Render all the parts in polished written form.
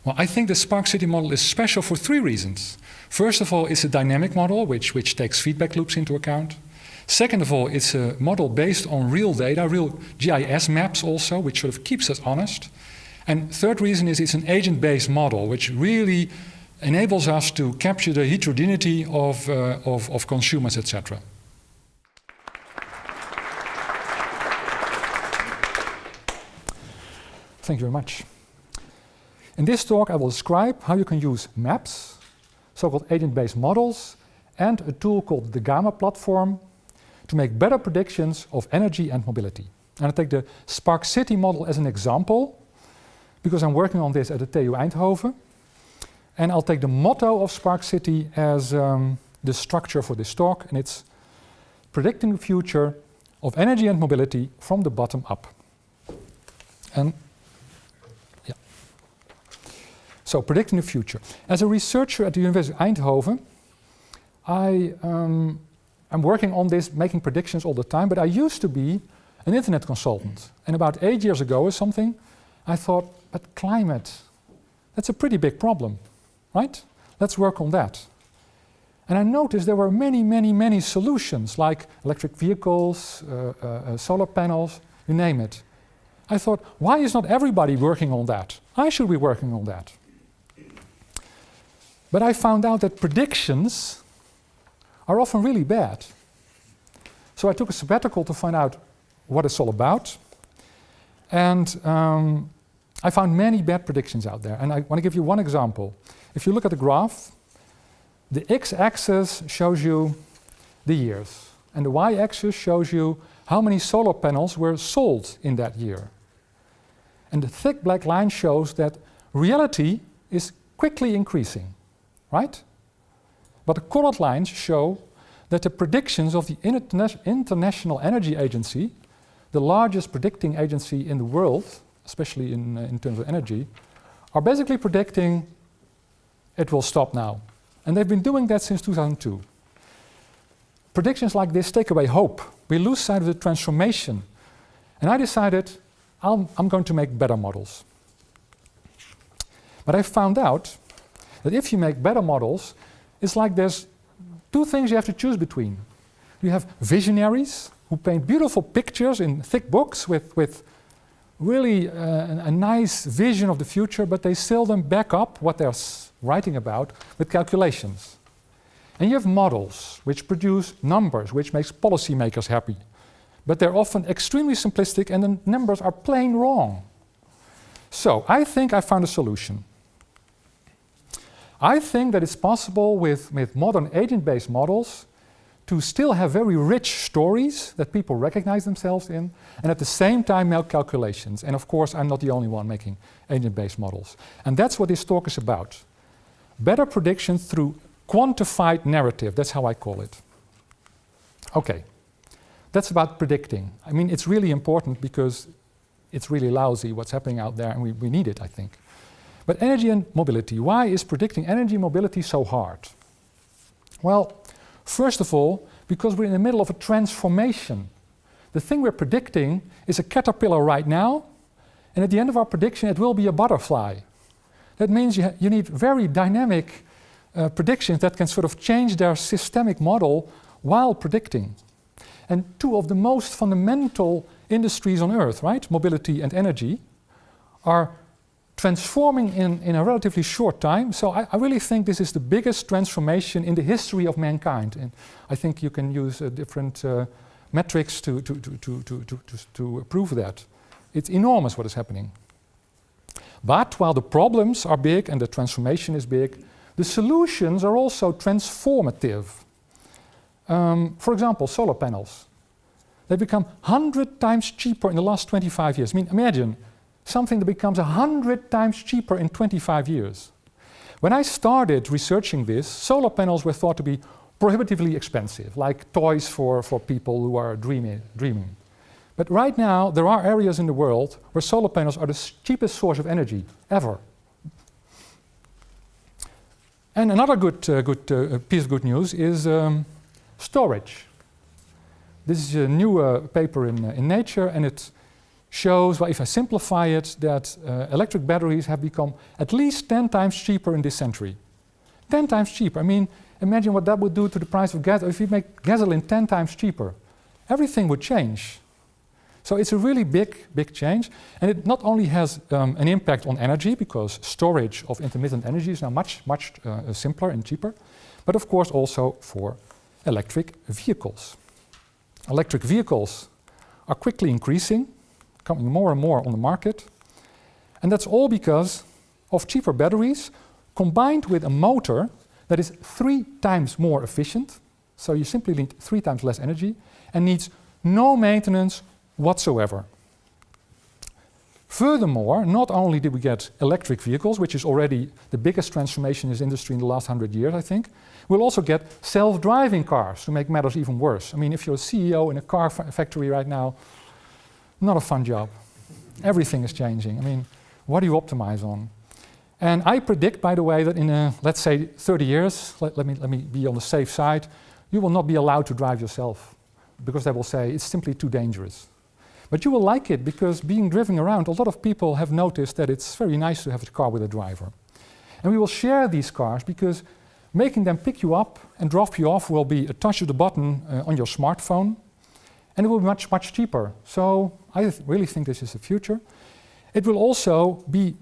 Well, I think the Spark City model is special for 3 reasons. First of all, it's a dynamic model which takes feedback loops into account. Second of all, it's a model based on real data, real GIS maps also, which sort of keeps us honest. And third reason is it's an agent-based model, which really enables us to capture the heterogeneity of consumers, etc. Thank you very much. In this talk, I will describe how you can use maps, so-called agent-based models, and a tool called the Gamma platform to make better predictions of energy and mobility. And I'll take the Spark City model as an example, because I'm working on this at the TU Eindhoven. And I'll take the motto of Spark City as the structure for this talk, and it's predicting the future of energy and mobility from the bottom up. And yeah. So predicting the future. As a researcher at the University of Eindhoven, I'm working on this, making predictions all the time, but I used to be an internet consultant. And about 8 years ago or something, I thought, but climate, that's a pretty big problem, right? Let's work on that. And I noticed there were many solutions, like electric vehicles, solar panels, you name it. I thought, why is not everybody working on that? I should be working on that. But I found out that predictions are often really bad. So I took a sabbatical to find out what it's all about. And I found many bad predictions out there. And I want to give you one example. If you look at the graph, the x-axis shows you the years. And the y-axis shows you how many solar panels were sold in that year. And the thick black line shows that reality is quickly increasing, right? But the colored lines show that the predictions of the International Energy Agency, the largest predicting agency in the world, especially in terms of energy, are basically predicting it will stop now. And they've been doing that since 2002. Predictions like this take away hope. We lose sight of the transformation. And I decided I'm going to make better models. But I found out that if you make better models, it's like there's 2 things you have to choose between. You have visionaries who paint beautiful pictures in thick books with really a nice vision of the future, but they seldom back up what they're writing about with calculations. And you have models which produce numbers, which makes policymakers happy. But they're often extremely simplistic and the numbers are plain wrong. So I think I found a solution. I think that it's possible with modern agent-based models to still have very rich stories that people recognize themselves in, and at the same time make calculations. And of course, I'm not the only one making agent-based models. And that's what this talk is about. Better predictions through quantified narrative, that's how I call it. Okay, that's about predicting. I mean, it's really important because it's really lousy what's happening out there, and we need it, I think. But energy and mobility, why is predicting energy and mobility so hard? Well, first of all, because we're in the middle of a transformation. The thing we're predicting is a caterpillar right now, and at the end of our prediction it will be a butterfly. That means you need very dynamic predictions that can sort of change their systemic model while predicting. And 2 of the most fundamental industries on Earth, right, mobility and energy, are transforming in a relatively short time. So I really think this is the biggest transformation in the history of mankind. And I think you can use different metrics to prove that. It's enormous what is happening. But while the problems are big and the transformation is big, the solutions are also transformative. For example, solar panels. They become 100 times cheaper in the last 25 years. I mean, imagine something that becomes 100 times cheaper in 25 years. When I started researching this, solar panels were thought to be prohibitively expensive, like toys for people who are dreaming. But right now, there are areas in the world where solar panels are the cheapest source of energy ever. And another piece of good news is storage. This is a new paper in Nature, and it shows, well, if I simplify it, that electric batteries have become at least 10 times cheaper in this century. 10 times cheaper. I mean, imagine what that would do to the price of gas. If you make gasoline 10 times cheaper, everything would change. So it's a really big change. And it not only has an impact on energy, because storage of intermittent energy is now much simpler and cheaper, but of course also for electric vehicles. Electric vehicles are quickly increasing, coming more and more on the market. And that's all because of cheaper batteries combined with a motor that is 3 times more efficient. So you simply need 3 times less energy and needs no maintenance whatsoever. Furthermore, not only did we get electric vehicles, which is already the biggest transformation in this industry in the last 100 years, I think, we'll also get self-driving cars to make matters even worse. I mean, if you're a CEO in a car factory right now, not a fun job. Everything is changing. I mean, what do you optimize on? And I predict, by the way, that in, let's say, 30 years, let me be on the safe side, you will not be allowed to drive yourself because they will say it's simply too dangerous. But you will like it because being driven around, a lot of people have noticed that it's very nice to have a car with a driver. And we will share these cars because making them pick you up and drop you off will be a touch of the button on your smartphone, and it will be much cheaper. So I really think this is the future. It will also be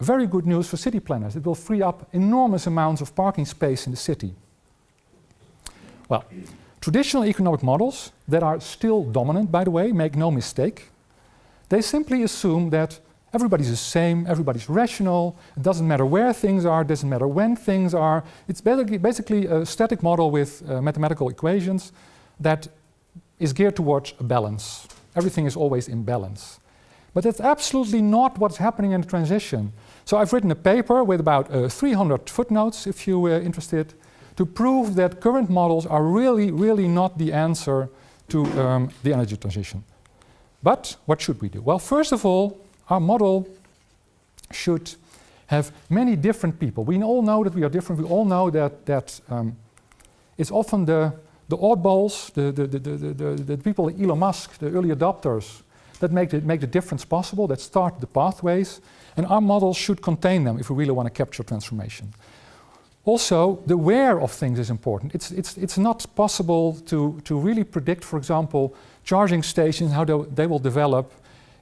very good news for city planners. It will free up enormous amounts of parking space in the city. Well, traditional economic models that are still dominant, by the way, make no mistake. They simply assume that everybody's the same, everybody's rational, it doesn't matter where things are, it doesn't matter when things are. It's basically a static model with mathematical equations that is geared towards a balance. Everything is always in balance. But that's absolutely not what's happening in the transition. So I've written a paper with about 300 footnotes, if you're interested, to prove that current models are really not the answer to the energy transition. But what should we do? Well, first of all, our model should have many different people. We all know that we are different. We all know that it's often the oddballs, the people like Elon Musk, the early adopters, that make the difference possible, that start the pathways, and our models should contain them if we really want to capture transformation. Also, the where of things is important. It's not possible to really predict, for example, charging stations, how they will develop,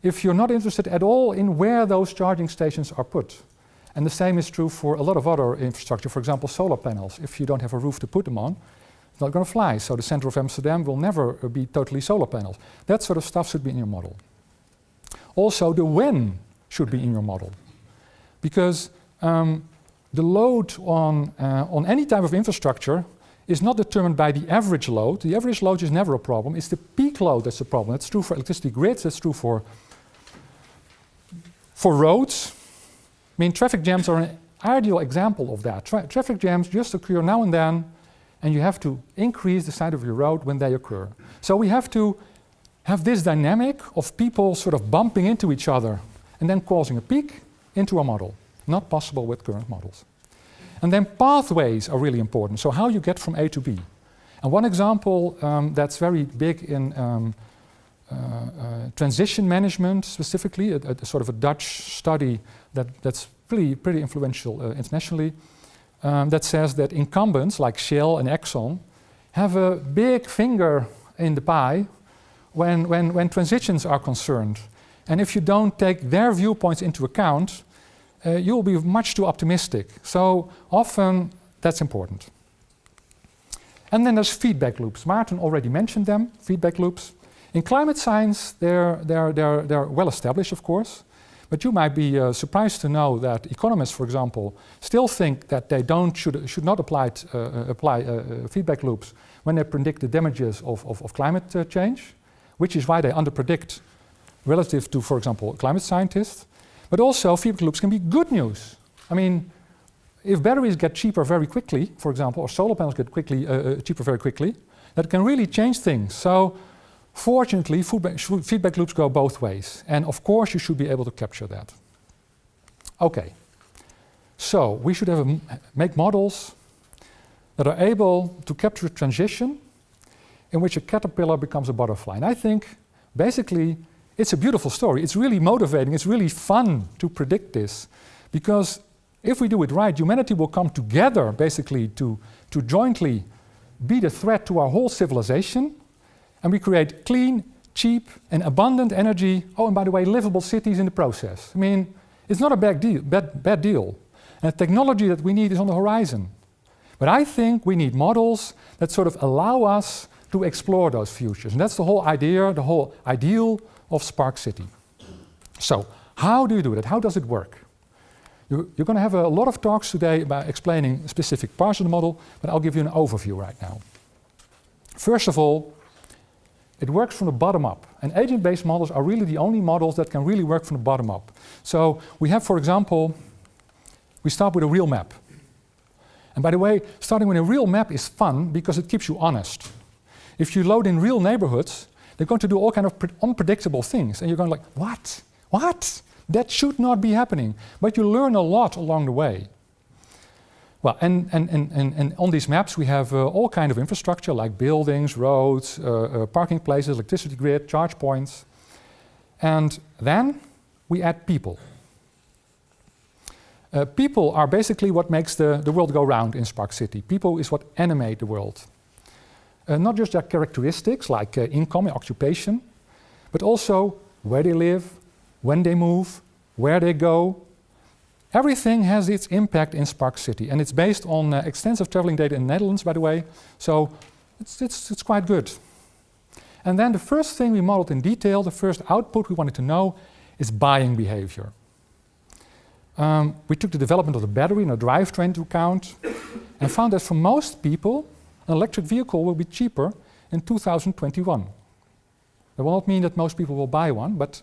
if you're not interested at all in where those charging stations are put. And the same is true for a lot of other infrastructure, for example, solar panels. If you don't have a roof to put them on, it's not going to fly. So the center of Amsterdam will never be totally solar panels. That sort of stuff should be in your model. Also, the when should be in your model. Because the load on any type of infrastructure is not determined by the average load. The average load is never a problem. It's the peak load that's the problem. That's true for electricity grids. That's true for roads. I mean, traffic jams are an ideal example of that. Traffic jams just occur now and then, and you have to increase the size of your road when they occur. So we have to have this dynamic of people sort of bumping into each other and then causing a peak into a model. Not possible with current models. And then pathways are really important. So how you get from A to B. And one example that's very big in transition management specifically, a sort of a Dutch study that's pretty influential internationally, that says that incumbents like Shell and Exxon have a big finger in the pie when transitions are concerned. And if you don't take their viewpoints into account, you'll be much too optimistic. So often that's important. And then there's feedback loops. Maarten already mentioned them, feedback loops. In climate science, they're well established, of course. But you might be surprised to know that economists, for example, still think that they should not apply feedback loops when they predict the damages of climate change, which is why they underpredict relative to, for example, climate scientists. But also, feedback loops can be good news. I mean, if batteries get cheaper very quickly, for example, or solar panels get cheaper very quickly, that can really change things. So, fortunately, feedback loops go both ways. And of course, you should be able to capture that. Okay. So, we should make models that are able to capture transition in which a caterpillar becomes a butterfly. And I think, basically, it's a beautiful story. It's really motivating. It's really fun to predict this. Because if we do it right, humanity will come together basically to jointly be the threat to our whole civilization. And we create clean, cheap and abundant energy. Oh, and by the way, livable cities in the process. I mean, it's not a bad deal. And the technology that we need is on the horizon. But I think we need models that sort of allow us to explore those futures. And that's the whole idea, the whole ideal of Spark City. So, how do you do that? How does it work? You're going to have a lot of talks today about explaining specific parts of the model, but I'll give you an overview right now. First of all, it works from the bottom up. And agent-based models are really the only models that can really work from the bottom up. So we have, for example, we start with a real map. And by the way, starting with a real map is fun because it keeps you honest. If you load in real neighborhoods, they're going to do all kind of unpredictable things. And you're going like, what? What? That should not be happening. But you learn a lot along the way. Well, and on these maps we have all kind of infrastructure like buildings, roads, parking places, electricity grid, charge points. And then we add people. People are basically what makes the world go round in Spark City. People is what animate the world. Not just their characteristics like income and occupation, but also where they live, when they move, where they go. Everything has its impact in Spark City, and it's based on extensive traveling data in the Netherlands, by the way, so it's quite good. And then the first thing we modeled in detail, the first output we wanted to know, is buying behavior. We took the development of the battery and the drivetrain into account and found that for most people, an electric vehicle will be cheaper in 2021. That will not mean that most people will buy one, but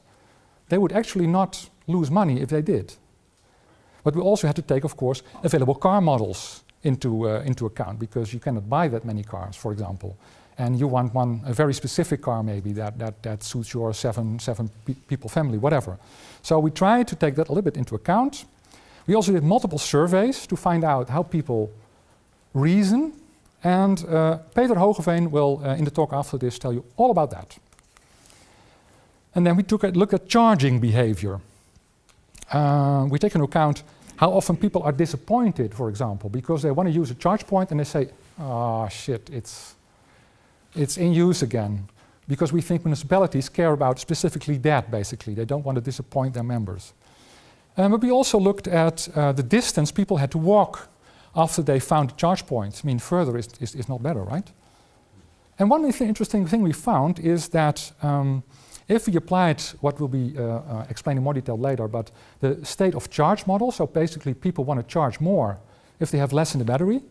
they would actually not lose money if they did. But we also had to take, of course, available car models into account because you cannot buy that many cars, for example. And you want a very specific car maybe that suits your seven people family, whatever. So we tried to take that a little bit into account. We also did multiple surveys to find out how people reason. And Peter Hogeveen will, in the talk after this, tell you all about that. And then we took a look at charging behavior. We take into account how often people are disappointed, for example, because they want to use a charge point and they say, oh shit, it's in use again. Because we think municipalities care about specifically that, basically. They don't want to disappoint their members. But we also looked at the distance people had to walk after they found the charge points. I mean, further is not better, right? And one interesting thing we found is that if we applied what will be explained in more detail later, but the state of charge model, so basically people want to charge more if they have less in the battery,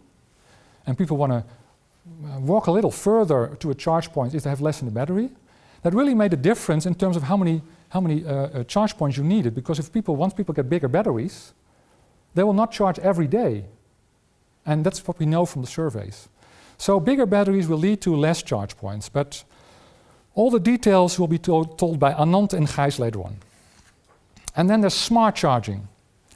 and people want to walk a little further to a charge point if they have less in the battery, that really made a difference in terms of how many charge points you needed, because once people get bigger batteries, they will not charge every day. And that's what we know from the surveys. So bigger batteries will lead to less charge points, but all the details will be told by Anand and Gijs later on. And then there's smart charging.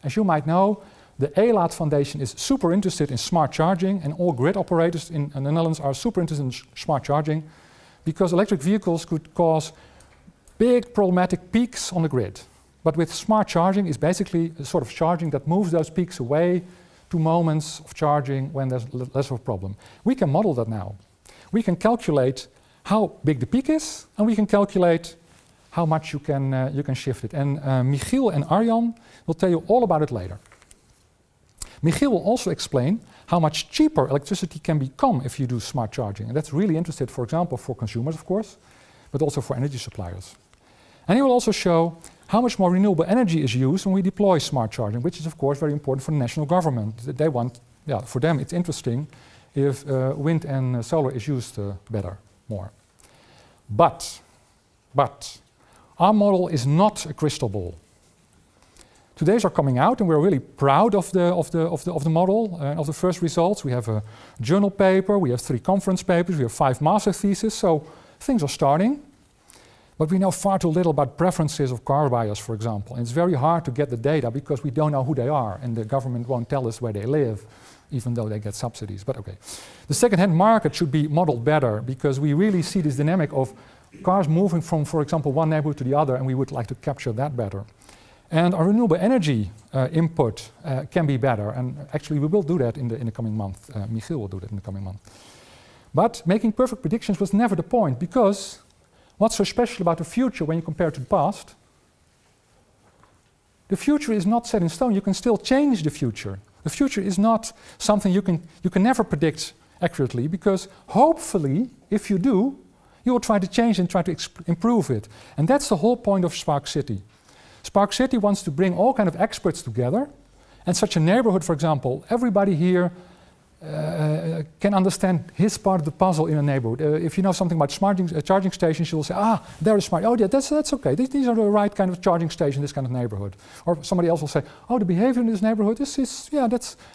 As you might know, the ELAT Foundation is super interested in smart charging, and all grid operators in the Netherlands are super interested in smart charging, because electric vehicles could cause big problematic peaks on the grid. But with smart charging, it's basically a sort of charging that moves those peaks away to moments of charging when there's less of a problem. We can model that now. We can calculate how big the peak is, and we can calculate how much you can shift it. And Michiel and Arjan will tell you all about it later. Michiel will also explain how much cheaper electricity can become if you do smart charging. And that's really interesting, for example, for consumers, of course, but also for energy suppliers. And he will also show how much more renewable energy is used when we deploy smart charging, which is, of course, very important for the national government. They want, for them it's interesting if wind and solar is used better, more. But our model is not a crystal ball. Today's are coming out, and we're really proud of the model, of the first results. We have a journal paper, we have 3 conference papers, we have 5 master theses, so things are starting. But we know far too little about preferences of car buyers, for example. And it's very hard to get the data because we don't know who they are, and the government won't tell us where they live, even though they get subsidies. But okay. The second-hand market should be modeled better because we really see this dynamic of cars moving from, for example, one neighborhood to the other, and we would like to capture that better. And our renewable energy input can be better, and actually we will do that in the coming month. Michiel will do that in the coming month. But making perfect predictions was never the point, because what's so special about the future when you compare it to the past? The future is not set in stone. You can still change the future. The future is not something you can never predict accurately, because hopefully, if you do, you will try to change and try to improve it. And that's the whole point of Spark City. Spark City wants to bring all kind of experts together, and such a neighborhood, for example, everybody here can understand his part of the puzzle in a neighborhood. If you know something about charging stations, you will say, there is smart. Oh, yeah, that's okay. These are the right kind of charging station in this kind of neighborhood. Or somebody else will say, oh, the behavior in this neighborhood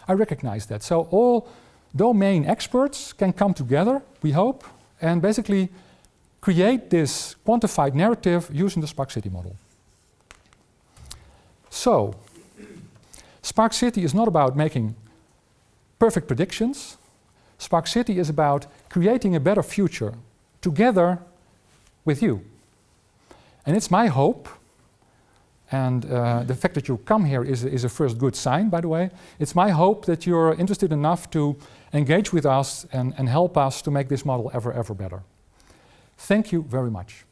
I recognize that. So all domain experts can come together, we hope, and basically create this quantified narrative using the Spark City model. So, Spark City is not about making perfect predictions. Spark City is about creating a better future together with you. And it's my hope, and the fact that you come here is a first good sign, by the way. It's my hope that you're interested enough to engage with us and help us to make this model ever better. Thank you very much.